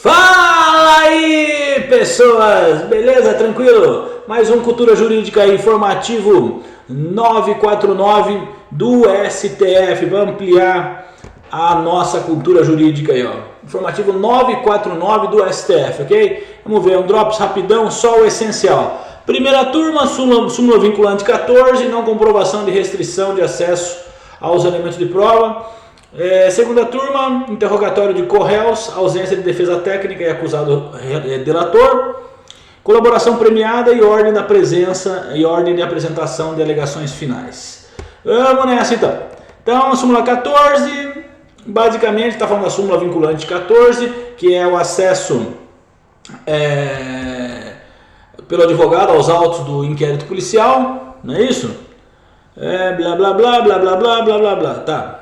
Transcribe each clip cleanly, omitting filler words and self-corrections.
Fala aí, pessoas! Beleza? Tranquilo? Mais um Cultura Jurídica informativo 949 do STF. Vamos ampliar a nossa cultura jurídica aí, ó. Informativo 949 do STF, ok? Vamos ver, um drops rapidão, só o essencial. Primeira turma, súmula vinculante 14, não comprovação de restrição de acesso aos elementos de prova. Segunda turma, interrogatório de corréus, ausência de defesa técnica e acusado delator, colaboração premiada e ordem da presença e ordem de apresentação de alegações finais. Vamos nessa então. Então, súmula 14, basicamente está falando da súmula vinculante 14, que é o acesso pelo advogado aos autos do inquérito policial, não é isso? Blá blá blá blá blá blá blá blá blá, tá.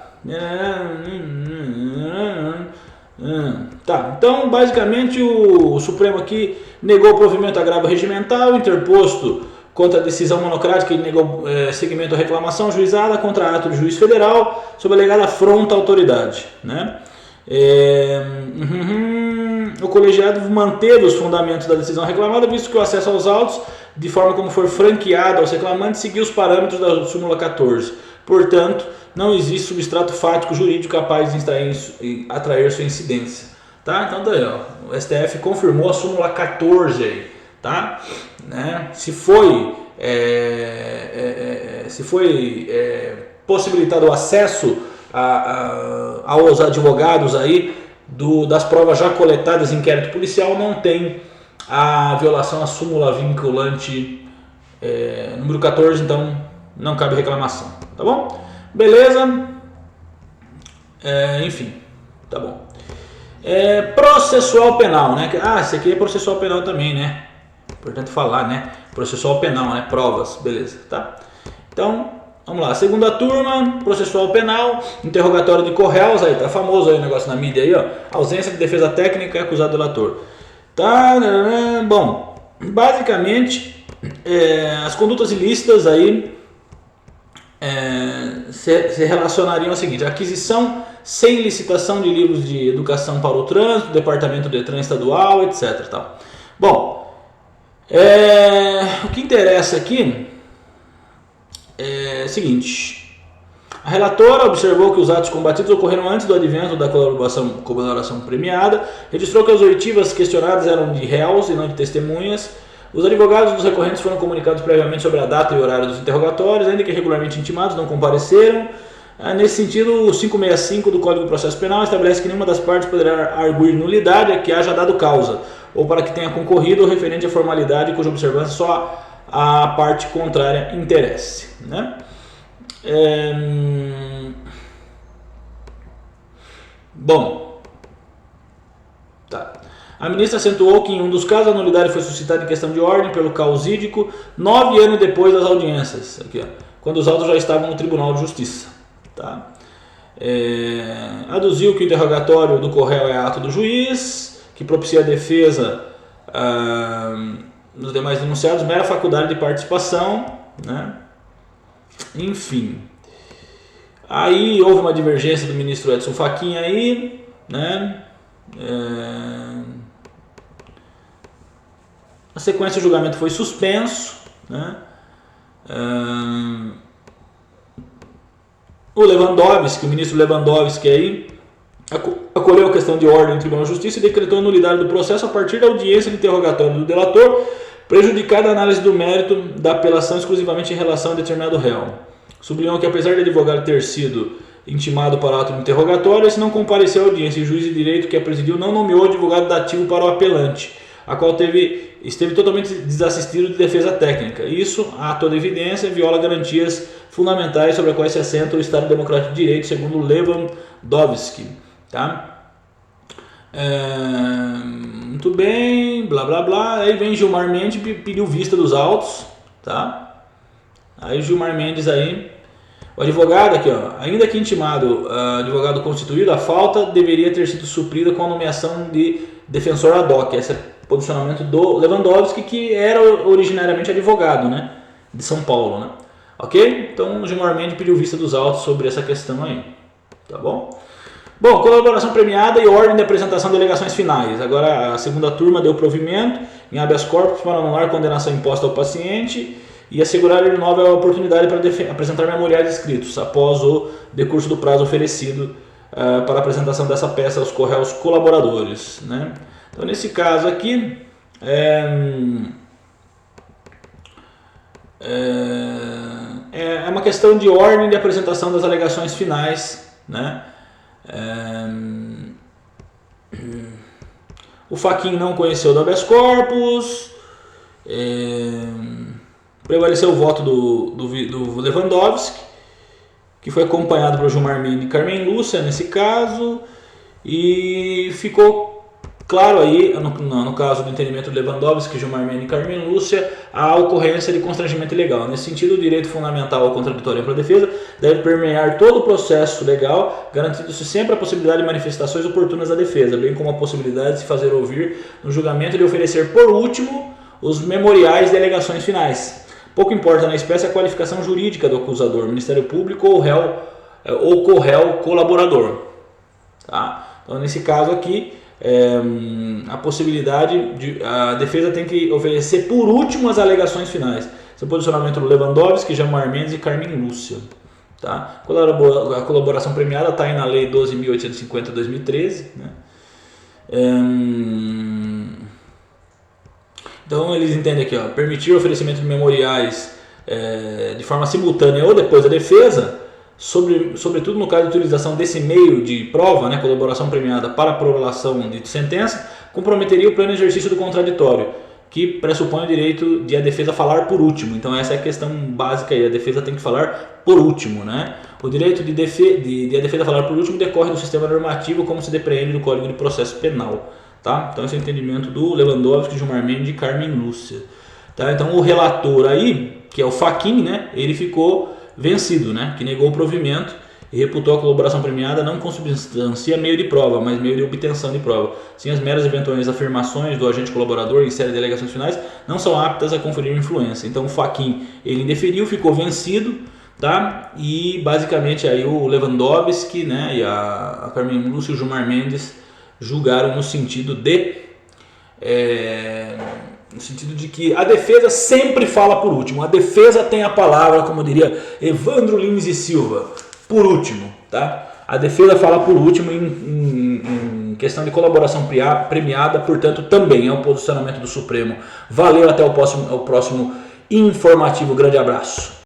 Tá, então basicamente o Supremo aqui negou o provimento agravo regimental interposto contra a decisão monocrática e negou seguimento à reclamação juizada contra ato do juiz federal sob alegada afronta à autoridade, né? O colegiado manteve os fundamentos da decisão reclamada, visto que o acesso aos autos, de forma como for franqueado aos reclamantes, seguiu os parâmetros da súmula 14. Portanto, não existe substrato fático jurídico capaz de atrair sua incidência. Tá? Então, daí, ó, o STF confirmou a súmula 14 aí, tá? Né? Se foi possibilitado o acesso aos advogados aí das provas já coletadas em inquérito policial, não tem a violação à súmula vinculante número 14, então não cabe reclamação, tá bom? Beleza? Enfim, tá bom. Processual penal, né? Esse aqui é processual penal também, né? Importante falar, né? Processual penal, né? Provas, beleza, tá? Então, vamos lá. Segunda turma, processual penal, interrogatório de corréus, aí tá famoso aí o negócio na mídia aí, ó. Ausência de defesa técnica e acusado delator. Tá, bom, basicamente, as condutas ilícitas aí se relacionariam ao seguinte: aquisição sem licitação de livros de educação para o trânsito, departamento do Detran estadual, etc. Tal. Bom, o que interessa aqui é o seguinte: a relatora observou que os atos combatidos ocorreram antes do advento da colaboração premiada, registrou que as oitivas questionadas eram de réus e não de testemunhas. Os advogados dos recorrentes foram comunicados previamente sobre a data e horário dos interrogatórios, ainda que regularmente intimados, não compareceram. Nesse sentido, o 565 do Código de Processo Penal estabelece que nenhuma das partes poderá arguir nulidade a que haja dado causa, ou para que tenha concorrido ou referente à formalidade cuja observância só a parte contrária interesse, né? Bom, tá. A ministra acentuou que em um dos casos a nulidade foi suscitada em questão de ordem pelo causídico 9 anos depois das audiências, aqui, ó, quando os autos já estavam no Tribunal de Justiça. Tá? Aduziu que o interrogatório do corréu é ato do juiz, que propicia a defesa dos demais denunciados, mera faculdade de participação, né? Enfim. Aí houve uma divergência do ministro Edson Fachin aí, né? Na sequência, o julgamento foi suspenso, né? O ministro Lewandowski aí acolheu a questão de ordem do Tribunal de Justiça e decretou a nulidade do processo a partir da audiência de interrogatório do delator, prejudicada a análise do mérito da apelação exclusivamente em relação a determinado réu. Sublinhou que, apesar de advogado ter sido intimado para o ato de interrogatório, esse não compareceu à audiência e o juiz de direito que a presidiu não nomeou advogado dativo para o apelante, a qual esteve totalmente desassistido de defesa técnica. Isso, a toda evidência, viola garantias fundamentais sobre as quais se assenta o Estado Democrático de Direito, segundo Lewandowski. Tá? Muito bem, blá blá blá. Aí vem Gilmar Mendes pediu vista dos autos. Tá? Aí Gilmar Mendes aí, o advogado aqui, ó, ainda que intimado, advogado constituído, a falta deveria ter sido suprida com a nomeação de defensor ad hoc. Esse é o posicionamento do Lewandowski, que era originariamente advogado, né, de São Paulo, né? Ok? Então o Gilmar Mendes pediu vista dos autos sobre essa questão aí, tá bom? Bom, colaboração premiada e ordem de apresentação de alegações finais. Agora a segunda turma deu provimento em habeas corpus para anular a condenação imposta ao paciente e assegurar-lhe nova oportunidade para apresentar memoriais escritos após o decurso do prazo oferecido para a apresentação dessa peça aos réus colaboradores, né? Então, nesse caso aqui, é uma questão de ordem de apresentação das alegações finais, né? O Fachin não conheceu do habeas corpus, prevaleceu o voto do Lewandowski, que foi acompanhado pelo Gilmar Mendes e Carmen Lúcia nesse caso, e ficou claro aí, no caso do entendimento do Lewandowski, Gilmar Mendes e Carmen Lúcia, a ocorrência de constrangimento ilegal. Nesse sentido, o direito fundamental ao contraditório para a defesa deve permear todo o processo legal, garantindo-se sempre a possibilidade de manifestações oportunas da defesa, bem como a possibilidade de se fazer ouvir no julgamento e de oferecer, por último, os memoriais de alegações finais. Pouco importa na espécie a qualificação jurídica do acusador, Ministério Público ou réu, ou co-réu colaborador. Tá? Então, nesse caso aqui, a possibilidade de a defesa tem que oferecer por último as alegações finais. Esse é o posicionamento do Lewandowski, Gilmar Mendes e Carmen Lúcia. Tá? A colaboração premiada está aí na Lei 12.850/2013. Né? Então eles entendem aqui, permitir o oferecimento de memoriais de forma simultânea ou depois da defesa, sobretudo no caso de utilização desse meio de prova, né, colaboração premiada para a prolação de sentença, comprometeria o pleno exercício do contraditório, que pressupõe o direito de a defesa falar por último. Então essa é a questão básica aí, a defesa tem que falar por último, né? O direito de a defesa falar por último decorre do sistema normativo como se depreende do Código de Processo Penal. Tá? Então esse é o entendimento do Lewandowski, Gilmar Mendes e Carmen Lúcia. Tá? Então o relator aí, que é o Fachin, né, ele ficou vencido, né, que negou o provimento e reputou a colaboração premiada não consubstancia meio de prova, mas meio de obtenção de prova. Sim, as meras eventuais afirmações do agente colaborador em série de alegações finais não são aptas a conferir influência. Então o Fachin, ele indeferiu, ficou vencido, tá? E basicamente aí o Lewandowski, né, e a Carmen Lúcia e o Gilmar Mendes julgaram no sentido de que a defesa sempre fala por último. A defesa tem a palavra, como diria Evandro Lins e Silva, por último, tá? A defesa fala por último em questão de colaboração premiada, portanto também é o posicionamento do Supremo. Valeu, até o próximo informativo. Grande abraço.